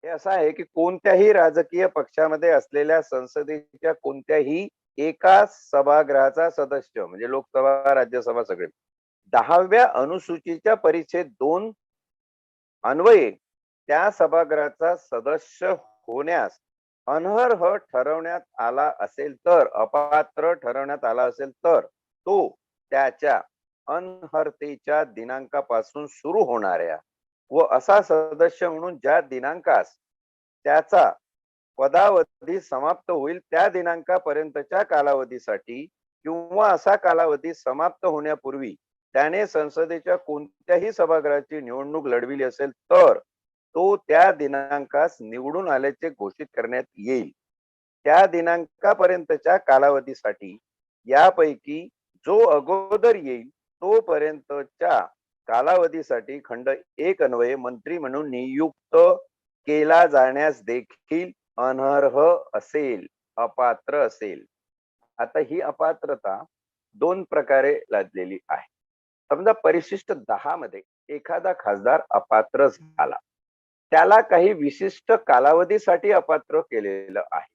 हे असं आहे की कोणत्याही राजकीय पक्षामध्ये असलेल्या संसदेच्या कोणत्याही एका सभागृहाचा सदस्य, म्हणजे लोकसभा, राज्यसभा सगळे, 10व्या अनुसूचीच्या परिच्छेद 2 अन्वये त्या सभागृहाचा सदस्य होण्यास अनर्ह ठरवण्यात आला असेल तर, अपात्र ठरवण्यात आला असेल तर तो त्याच्या अनर्हतेच्या दिनांकापासून सुरू होणाऱ्या व असा सदस्य म्हणून ज्या दिनांकास त्याचा पदावधी समाप्त होईल त्या दिनांकापर्यंतच्या कालावधीसाठी किंवा असा कालावधी समाप्त होण्यापूर्वी त्याने संसदेच्या कोणत्याही सभागृहाची निवडणूक लढविली असेल तर तो त्या दिनांकास निवडून आल्याचे घोषित करण्यात येईल. त्या दिनांकापर्यंतच्या कालावधीसाठी यापैकी जो अगोदर येईल तोपर्यंतच्या कालावधीसाठी खंड 1 अन्वये मंत्री म्हणून नियुक्त केला जाण्यास देखील अनर्ह असेल, अपात्र असेल. आता ही अपात्रता 2 प्रकारे लादलेली आहे. समजा परिशिष्ट 10 मध्ये एखादा खासदार अपात्र झाला, त्याला काही विशिष्ट कालावधीसाठी अपात्र केलेलं आहे.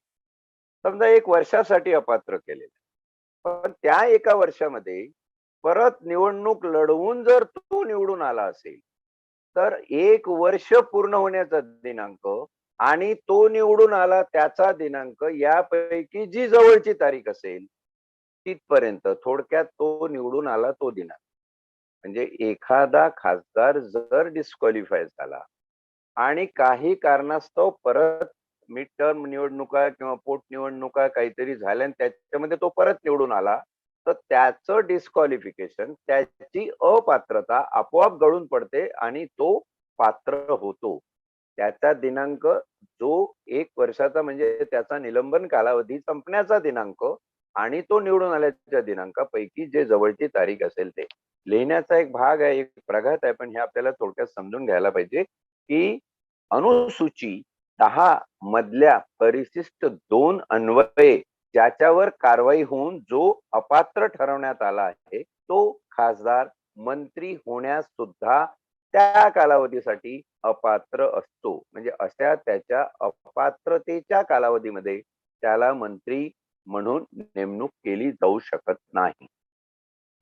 समजा 1 वर्षासाठी अपात्र केलेलं, पण त्या 1 वर्षामध्ये परत निवडणूक लढवून जर तो निवडून आला असेल तर 1 वर्ष पूर्ण होण्याचा दिनांक आणि तो निवडून आला त्याचा दिनांक यापैकी जी जवळची तारीख असेल तिथपर्यंत थोडक्यात तो निवडून आला तो दिनांक. म्हणजे एखादा खासदार जर डिस्क्वालिफाय झाला आणि काही कारणास्तव परत मिड टर्म निवडणुका किंवा पोटनिवडणुका काहीतरी झाल्या आणि त्याच्यामध्ये तो परत निवडून आला, तर त्याचं डिस्क्वालिफिकेशन, त्याची अपात्रता आपोआप गळून पडते आणि तो पात्र होतो. त्याचा दिनांक जो 1 वर्षाचा म्हणजे त्याचा निलंबन कालावधी संपण्याचा दिनांक आणि तो निवडून आल्याच्या दिनांकापैकी जे जवळची तारीख असेल ते. लिहिण्याचा एक भाग आहे, एक प्रघात आहे, पण हे आपल्याला थोडक्यात समजून घ्यायला पाहिजे, की अनुसूची 10 मधल्या परिशिष्ट 2 अन्वये ज्याच्यावर कारवाई होऊन जो अपात्र ठरवण्यात आला आहे, तो खासदार मंत्री होण्यास सुद्धा त्या कालावधीसाठी अपात्र असतो. म्हणजे अशा त्याच्या अपात्रतेच्या कालावधीमध्ये त्याला मंत्री म्हणून नेमणूक केली जाऊ शकत नाही.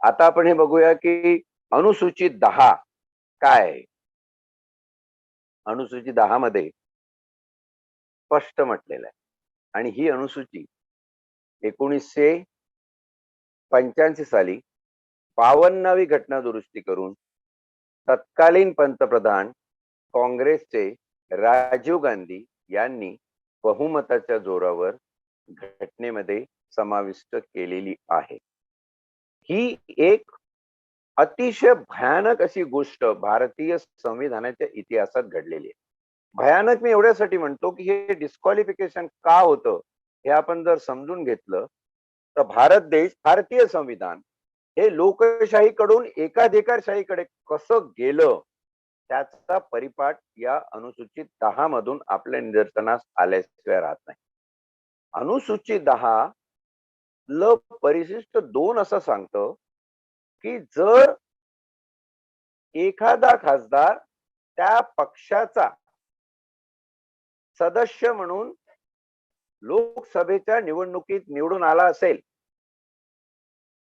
आता आपण हे बघूया की अनुसूची 10 काय आहे? अनुसूची 10 मध्ये स्पष्ट म्हटलेलं आहे आणि ही अनुसूची 1985 साली 52वी घटना दुरुस्ती करून तत्कालीन पंतप्रधान काँग्रेसचे राजीव गांधी यांनी बहुमताच्या जोरावर घटनेमध्ये समाविष्ट केलेली आहे. ही एक अतिशय भयानक अशी गोष्ट भारतीय संविधानाच्या इतिहासात घडलेली आहे. भयानक मी एवढ्यासाठी म्हणतो की हे डिस्क्वालिफिकेशन का होतं हे आपण जर समजून घेतलं तर भारतीय संविधान हे लोकशाहीकडून एकाधिकारशाहीकडे कसं गेलं त्याचा परिपाठ या अनुसूचित 10 मधून आपल्या निदर्शनास आल्याशिवाय राहत नाही. अनुसूचित 10 ल परिशिष्ट 2 असं सांगतं की जर एखादा खासदार त्या पक्षाचा सदस्य म्हणून लोकसभेच्या निवडणुकीत निवडून आला असेल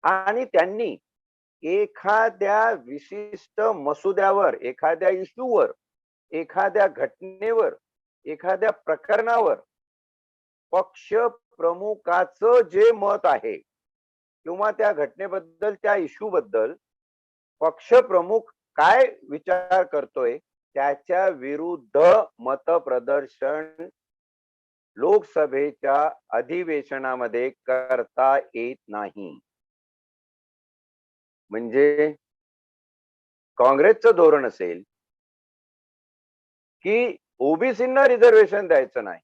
आणि त्यांनी एखाद्या विशिष्ट मसुद्यावर, एखाद्या इश्यूवर, एखाद्या घटनेवर, एखाद्या प्रकरणावर पक्ष प्रमुखाचं जे मत आहे किंवा त्या घटनेबद्दल, त्या इश्यू बद्दल पक्ष प्रमुख काय विचार करतोय त्याच्या विरुद्ध मतप्रदर्शन लोकसभेच्या अधिवेशनामध्ये करता येत नाही. म्हणजे काँग्रेसचं धोरण असेल की ओबीसींना रिझर्वेशन द्यायचं नाही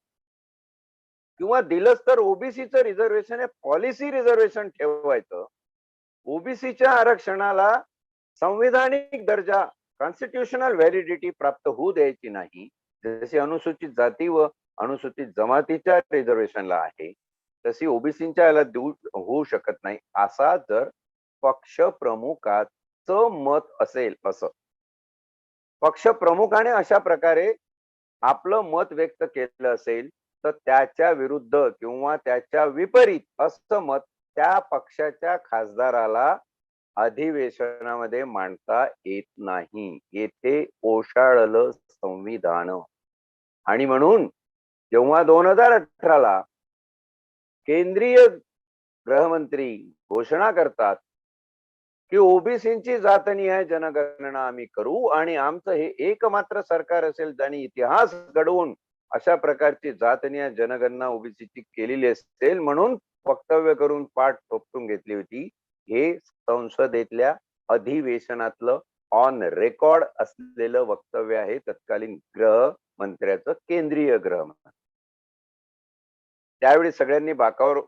किंवा दिलंच तर ओबीसीचं रिझर्वेशन हे पॉलिसी रिझर्वेशन ठेवायचं. ओबीसीच्या आरक्षणाला संविधानिक दर्जा, कॉन्स्टिट्यूशनल व्हॅलिडिटी प्राप्त होऊ द्यायची नाही, जशी अनुसूचित जाती व अनुसूचित जमातीच्या रिझर्वेशनला आहे तशी ओबीसीच्या याला होऊ शकत नाही, असा जर पक्ष प्रमुखाचं मत असेल, असं पक्ष प्रमुखाने अशा प्रकारे आपलं मत व्यक्त केलं असेल तर त्याच्या विरुद्ध किंवा त्याच्या विपरीत असं मत त्या पक्षाच्या खासदाराला अधिवेशनामध्ये मांडता येत नाही. येथे ओशाळलं संविधान. आणि म्हणून जेव्हा 2018ला केंद्रीय गृहमंत्री घोषणा करतात की ओबीसींची जातनिहाय जनगणना आम्ही करू आणि आमचं हे एकमात्र सरकार असेल ज्याने इतिहास घडवून अशा प्रकारची जातनिहाय जनगणना ओबीसीची केलेली असेल म्हणून वक्तव्य करून पाठ थोपटून घेतली होती. हे संसदेतल्या अधिवेशनातलं ऑन रेकॉर्ड असलेलं वक्तव्य आहे तत्कालीन गृहमंत्र्याचं, केंद्रीय गृहमंत्री. त्यावेळी सगळ्यांनी बाकावर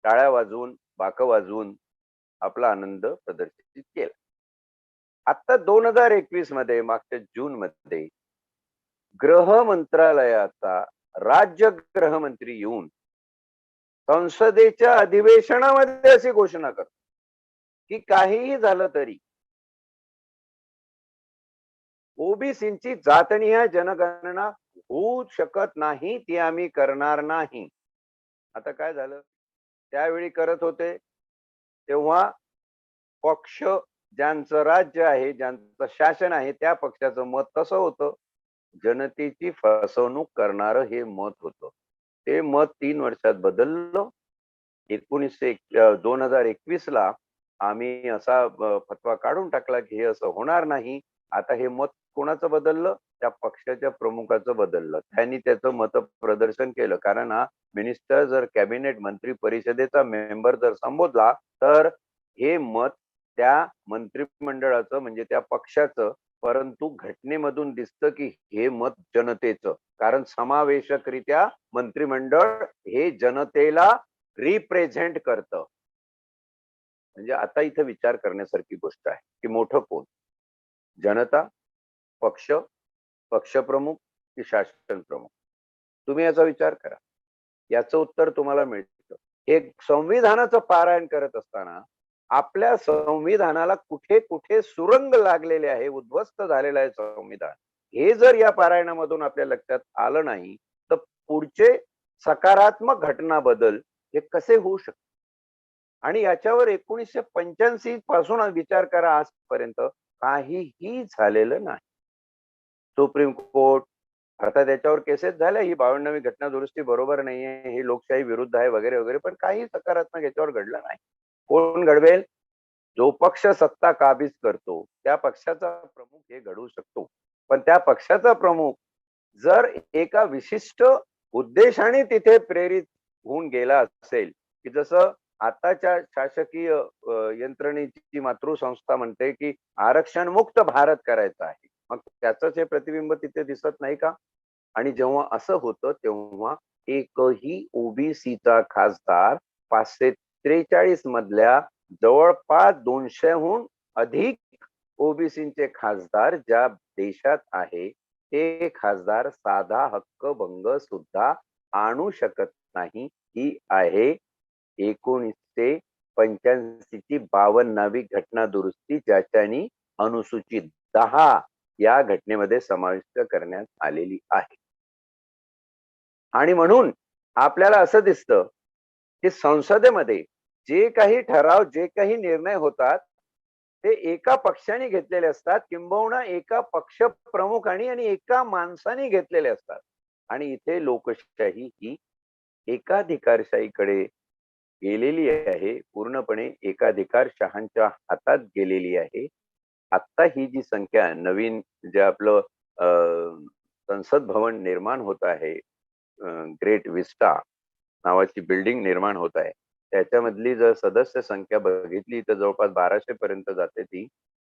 टाळ्या वाजवून, बाकं वाजवून आपला आनंद प्रदर्शित केला. आता 2021 मध्ये मागच्या जून मध्ये गृह मंत्रालयाचा राज्य गृहमंत्री येऊन संसदेच्या अधिवेशनामध्ये अशी घोषणा करतो की काहीही झालं तरी ओबीसींची जातनिहाय जनगणना होऊ शकत नाही, ती आम्ही करणार नाही. आता काय झालं, त्यावेळी करत होते तेव्हा पक्ष ज्यांचं राज्य आहे, ज्यांचं शासन आहे त्या पक्षाचं मत कसं होतं, जनतेची फसवणूक करणारं हे मत होतं. ते मत 3 वर्षात बदललं 2021 ला आम्ही असा फतवा काढून टाकला की हे असं होणार नाही. आता हे मत कोणाचं बदललं? त्या पक्षाच्या प्रमुखाचं बदललं. त्यांनी त्याचं मत प्रदर्शन केलं. कारण हा मिनिस्टर जर कॅबिनेट मंत्री परिषदेचा मेंबर जर संबोधला तर हे मत त्या मंत्रिमंडळाचं म्हणजे त्या पक्षाचं, परंतु घटनेमधून दिसतं की हे मत जनतेचं. कारण समावेशकरित्या मंत्रिमंडळ हे जनतेला रिप्रेझेंट करतं. म्हणजे आता इथे विचार करण्यासारखी गोष्ट आहे की मोठं कोण? जनता, पक्ष, पक्षप्रमुख की शासन प्रमुख? तुम्ही याचा विचार करा. याचं उत्तर तुम्हाला मिळतं. एक संविधानाचं पारायण करत असताना आपल्या संविधानाला कुठे कुठे सुरंग लागलेले आहे, उद्ध्वस्त झालेलं आहे संविधान. हे जर या पारायणामधून आपल्या लक्षात आलं नाही तर पुढचे सकारात्मक घटना बदल हे कसे होऊ शकतात? आणि याच्यावर 1985 पासून विचार करा आजपर्यंत काहीही झालेलं नाही. सुप्रीम कोर्ट अर्थात याच्यावर केसेस झाल्या, ही 52वी घटना दुरुस्ती बरोबर नाहीये, ही लोकशाही विरुद्ध आहे वगैरे वगैरे, पण काही सकारात्मक याच्यावर घडलं नाही. कोण घडवेल? जो पक्ष सत्ता काबीज करतो त्या पक्षाचा प्रमुख हे घडवू शकतो. पण त्या पक्षाचा प्रमुख जर एका विशिष्ट उद्देशाने तिथे प्रेरित होऊन गेला असेल, की जसं आताच्या शासकीय यंत्रणेची मातृसंस्था म्हणते की आरक्षण मुक्त भारत करायचा आहे. मग त्याचंच हे प्रतिबिंब तिथे दिसत नाही का? आणि जेव्हा असं होतं तेव्हा एकही ओबीसीचा खासदार 543 मधल्या जवळपास 200हून अधिक ओबीसीचे खासदार ज्या देशात आहे ते खासदार साधा हक्कभंग सुद्धा आणू शकत नाही. ही आहे 1985 ची 52वी घटना दुरुस्ती, ज्याच्यानी अनुसूचित 10 या घटनेमध्ये समाविष्ट करण्यात आलेली आहे. आणि म्हणून आपल्याला असं दिसतं की संसदेमध्ये जे काही ठराव, जे काही निर्णय होतात ते एका पक्षाने घेतलेले असतात, किंबहुना एका पक्ष प्रमुखाने आणि एका माणसाने घेतलेले असतात. आणि इथे लोकशाही ही एकाधिकारशाहीकडे गेलेली आहे, पूर्णपणे एकाधिकारशहांच्या हातात गेलेली आहे. आता ही जी संख्या नवीन जे आपलं संसद भवन निर्माण होत आहे, ग्रेट विस्टा नावाची बिल्डिंग निर्माण होत आहे, त्याच्यामधली जर सदस्य संख्या बघितली तर जवळपास 1200 पर्यंत जाते. ती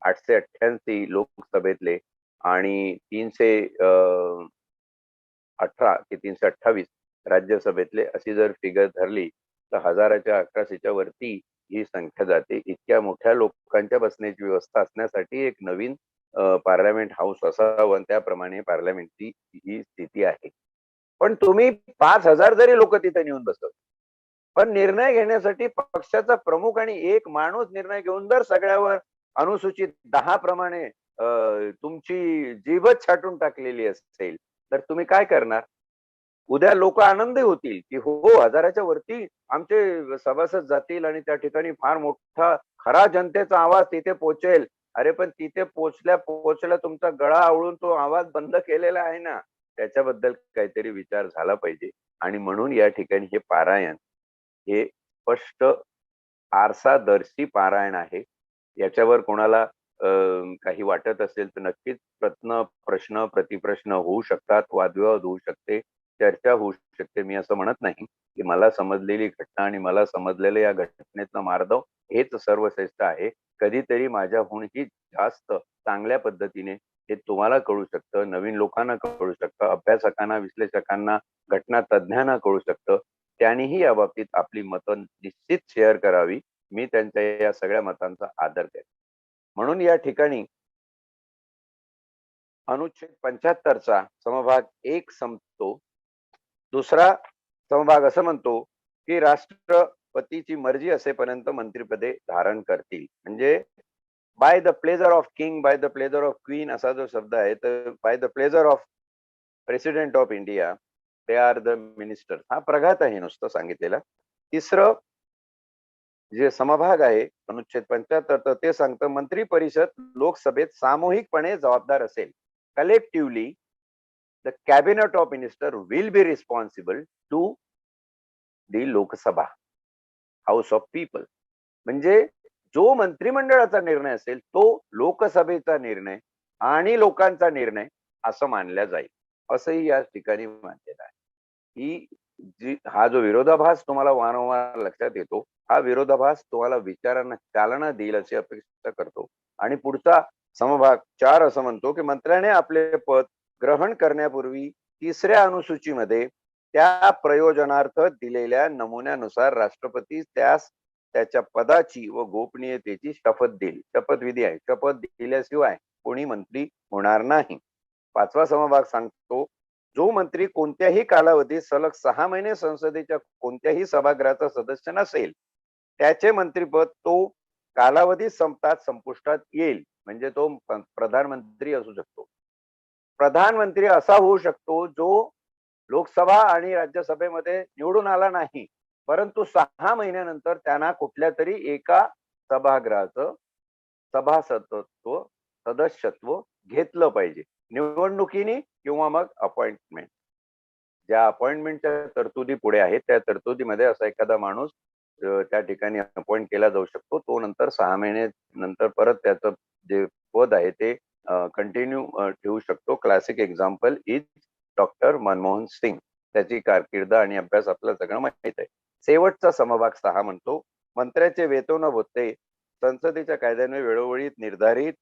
888 लोकसभेतले आणि 318 की 328 राज्यसभेतले, अशी जर फिगर धरली तर 1000च्या वरती ही संख्या जाते. इतक्या मोठ्या लोकांच्या बसण्याची व्यवस्था असण्यासाठी एक नवीन पार्लमेंट हाऊस असावं, त्याप्रमाणे पार्लमेंटची ही स्थिती आहे. पण तुम्ही 5000 जरी लोक तिथे नेऊन बसवले, पण निर्णय घेण्यासाठी पक्षाचा प्रमुख आणि एक माणूस निर्णय घेऊन जर सगळ्यावर अनुसूचित 10 प्रमाणे तुमची जीभच छाटून टाकलेली असेल तर तुम्ही काय करणार? उद्या लोक आनंदी होतील की हो 1000च्या वरती आमचे सभासद जातील आणि त्या ठिकाणी फार मोठा खरा जनतेचा आवाज तिथे पोहोचेल. अरे पण तिथे पोहोचल्या तुमचा गळा आवळून तो आवाज बंद केलेला आहे ना. त्याच्याबद्दल काहीतरी विचार झाला पाहिजे. आणि म्हणून या ठिकाणी हे पारायण हे स्पष्ट आरसादर्शी पारायण आहे. याच्यावर कोणाला काही वाटत असेल तर नक्कीच प्रश्न प्रतिप्रश्न होऊ शकतात, वादविवाद होऊ शकते, चर्चा होऊ शकते. मी असं म्हणत नाही की मला समजलेली घटना आणि मला समजलेलं या घटनेतलं मार्दव हेच सर्वश्रेष्ठ आहे. कधीतरी माझ्याहूनही जास्त चांगल्या पद्धतीने हे तुम्हाला कळू शकतं, नवीन लोकांना कळू शकतं, अभ्यासकांना, विश्लेषकांना, घटना तज्ञांना कळू शकतं. त्यांनीही या बाबतीत आपली मतं निश्चित शेअर करावी. मी त्यांच्या या सगळ्या मतांचा आदर करेन. म्हणून या ठिकाणी अनुच्छेद 75चा समभाग 1 संपतो. दुसरा समभाग असं म्हणतो की राष्ट्रपतीची मर्जी असेपर्यंत मंत्रिपदे धारण करतील. म्हणजे by the pleasure of king, by the pleasure of queen असा जो शब्द आहे, तर by the pleasure of president of India they are the minister, हा प्रघात आहे नुसतं सांगितलेला. तिसरं जे समभाग आहे अनुच्छेद 75, तर ते सांगतं मंत्री परिषद लोकसभेत सामूहिकपणे जबाबदार असेल. Collectively the cabinet of minister will be responsible to the Lok Sabha. House of people. म्हणजे जो मंत्रिमंडळाचा निर्णय असेल तो लोकसभेचा निर्णय आणि लोकांचा निर्णय असं मानला जाईल, असंही या ठिकाणी मानलेलं आहे. ही हा जो विरोधाभास तुम्हाला वारंवार लक्षात येतो, हा विरोधाभास तुम्हाला विचारांना चालना देईल अशी अपेक्षा करतो. आणि पुढचा समभाग 4 असं म्हणतो, की मंत्र्याने आपले पद ग्रहण करण्यापूर्वी 3ऱ्या अनुसूचीमध्ये त्या प्रयोजनार्थ दिलेल्या नमुन्यानुसार राष्ट्रपती त्यास त्याच्या पदाची व गोपनीयतेची शपथ देईल. शपथविधी आहे. शपथ दिल्याशिवाय कोणी मंत्री होणार नाही. 5वा समभाग सांगतो, जो मंत्री कोणत्याही कालावधीत सलग 6 महिने संसदेच्या कोणत्याही सभागृहाचा सदस्य नसेल, त्याचे मंत्रिपद तो कालावधी संपतात संपुष्टात येईल. म्हणजे तो प्रधानमंत्री असू शकतो. प्रधानमंत्री असा होऊ शकतो जो लोकसभा आणि राज्यसभेमध्ये निवडून आला नाही, परंतु 6 महिन्यानंतर त्यांना कुठल्या तरी एका सभागृहाचं सभासदत्व सदस्यत्व घेतलं पाहिजे, निवडणुकीने किंवा मग अपॉइंटमेंट. ज्या अपॉइंटमेंटच्या तरतुदी पुढे आहेत त्या तरतुदीमध्ये असा एखादा माणूस त्या ठिकाणी अपॉइंट केला जाऊ शकतो. तो नंतर 6 महिने नंतर परत त्याचं जे पद आहे ते कंटिन्यू ठेवू शकतो. Classic example is doctor Manmohan Singh. त्याची कारकीर्द आणि अभ्यास आपल्याला सगळं माहित आहे. शेवटचा समभाग 6 म्हणतो, मंत्र्याचे वेतन व भत्ते संसदेच्या कायद्याने वेळोवेळी निर्धारित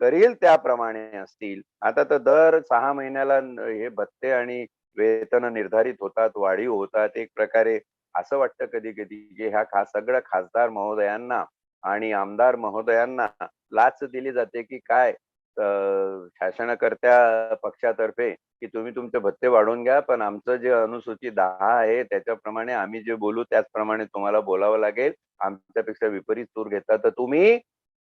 करील त्याप्रमाणे असतील. आता तर दर 6 महिन्याला हे भत्ते आणि वेतन निर्धारित होतात, वाढीव होतात. एक प्रकारे असं वाटतं कधी-कधी की ह्या सगळ्या खासदार महोदयांना आणि आमदार महोदयांना लाच दिली जाते की काय शासनकर्त्या पक्षातर्फे, की तुम्ही तुमचे भत्ते वाढवून घ्या, पण आमचं जे अनुसूची 10 आहे त्याच्याप्रमाणे आम्ही जे बोलू त्याचप्रमाणे तुम्हाला बोलावं लागेल. आमच्यापेक्षा विपरीत सूर घेतला तर तुम्ही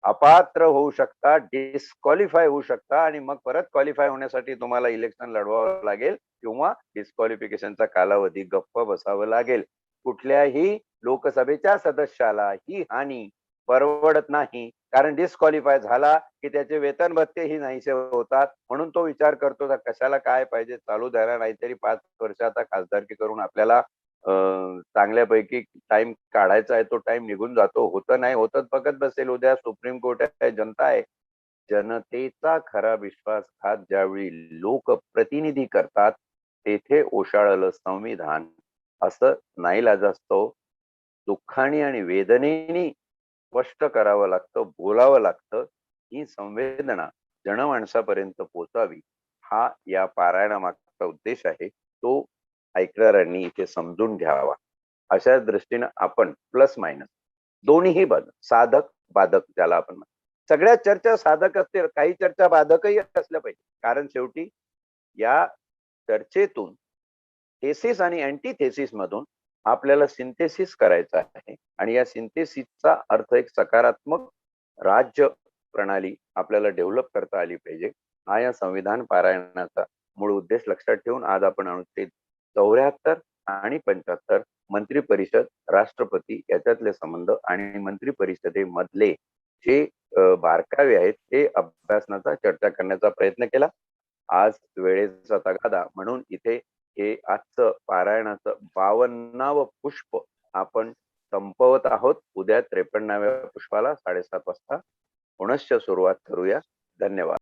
अपात्र होऊ शकता, डिस्क्वालिफाय होऊ शकता आणि मग परत क्वालिफाय होण्यासाठी तुम्हाला इलेक्शन लढवावं लागेल किंवा डिस्क्वालिफिकेशनचा कालावधी गप्प बसावं लागेल. कुठल्याही लोकसभेच्या सदस्याला ही हानी परवडत नाही, कारण डिस्क्वालिफाय झाला की त्याचे वेतन भत्तेही नाहीसे होतात. म्हणून तो विचार करतो कशाला काय पाहिजे, चालू द्यायला, नाहीतरी 5 वर्ष आता खासदारकी करून आपल्याला चांगल्यापैकी टाइम काढायचा आहे, तो टाइम निघून जातो. होतं नाही होतच बघत बसेल. उद्या सुप्रीम कोर्ट आहे, जनता आहे. जनतेचा खरा विश्वासघात ज्यावेळी लोकप्रतिनिधी करतात तेथे ओशाळलं संविधान, असं नाईलाजास्तव दुःखाने आणि वेदनेने स्पष्ट करावं लागतं, बोलावं लागतं. ही संवेदना जनमानसापर्यंत पोहोचावी हा या पारायणामागचा उद्देश आहे. तो ऐकणाऱ्यांनी इथे समजून घ्यावा. अशा दृष्टीनं आपण प्लस मायनस दोन्हीही बाजू, साधक बाधक ज्याला आपण म्हणतो, सगळ्या चर्चा साधक असतील, काही चर्चा बाधकही असल्या पाहिजे. कारण शेवटी या चर्चेतून थेसिस आणि अँटीथेसिस मधून आपल्याला सिंथेसिस करायचं आहे आणि या सिंथेसिसचा अर्थ एक सकारात्मक राज्य प्रणाली आपल्याला डेव्हलप करता आली पाहिजे. हा या संविधान पारायणाचा मूळ उद्देश लक्षात ठेवून आज आपण अनुच्छेद 74 आणि 75 मंत्री परिषद, राष्ट्रपती याच्यातले संबंध आणि मंत्री परिषदेमधले जे बारकावे आहेत ते अभ्यासनाचा चर्चा करण्याचा प्रयत्न केला. आज वेळेचा तगादा म्हणून इथे हे आजचं पारायणाचं 52वं पुष्प आपण संपवत आहोत. उद्या 53व्या पुष्पाला 7:30 वाजता पुनश्च सुरुवात करूया. धन्यवाद.